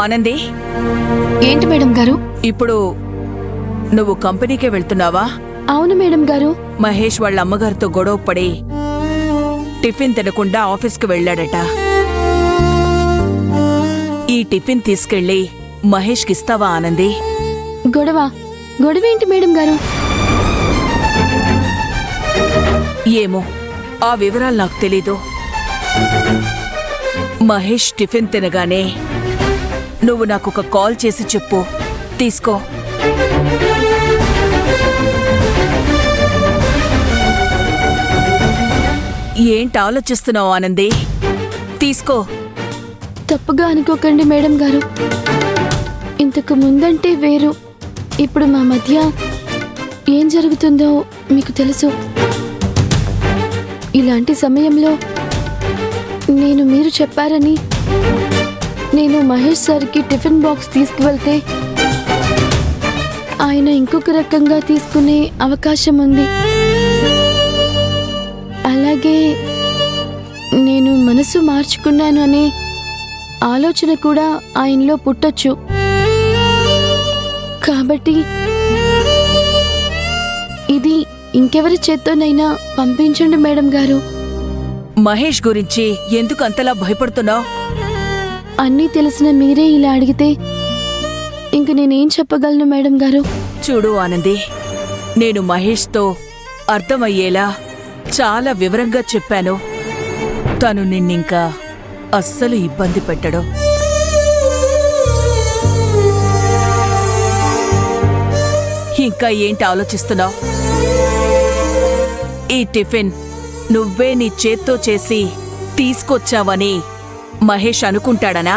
ఆనంది, ఏంటి మేడం గారు? ఇప్పుడు నువ్వు కంపెనీకే వెళ్తున్నావా? అవును మేడం గారు. మహేష్ వాళ్ళ అమ్మగారితో గొడవ పడి టిఫిన్ తినకుండా ఆఫీస్కి వెళ్ళాడట. ఈ టిఫిన్ తీసుకెళ్లి మహేష్కి ఇస్తావా ఆనంది? గొడవ ఏంటి మేడం గారు? ఏమో, ఆ వివరాలు నాకు తెలీదు. మహేష్ టిఫిన్ తినగానే నువ్వు నాకొక కాల్ చేసి చెప్పు, తీసుకో. ఏంటి ఆలోచిస్తున్నావు ఆనంది? తీసుకో. తప్పుగా అనుకోకండి మేడం గారు. ఇంతకు ముందంటే వేరు, ఇప్పుడు మా మధ్య ఏం జరుగుతుందో మీకు తెలుసు. ఇలాంటి సమయంలో మీరు చెప్పారని నేను మహేష్ సార్కి టిఫిన్ బాక్స్ తీసుకువెళ్తే ఆయన ఇంకొక రకంగా తీసుకునే అవకాశం ఉంది. అలాగే నేను మనసు మార్చుకున్నాను అనే ఆలోచన కూడా ఆయనలో పుట్టొచ్చు. కాబట్టి ఇది ఇంకెవరి చేత్తోనైనా పంపించండి మేడం గారు. మహేష్ గురించి ఎందుకు అంతలా భయపడుతున్నావు? అన్నీ తెలిసిన మీరే ఇలా అడిగితే ఇంక నేనేం చెప్పగలను మేడం గారు? చూడు ఆనంది, నేను మహేష్తో అర్థమయ్యేలా చాలా వివరంగా చెప్పాను. తను నిన్నింకా అస్సలు ఇబ్బంది పెట్టడు. ఇంకా ఏంటి ఆలోచిస్తున్నావు? ఈ టిఫిన్ నువ్వే నీ చేత్తో చేసి తీసుకొచ్చావని మహేష్ అనుకుంటాడనా?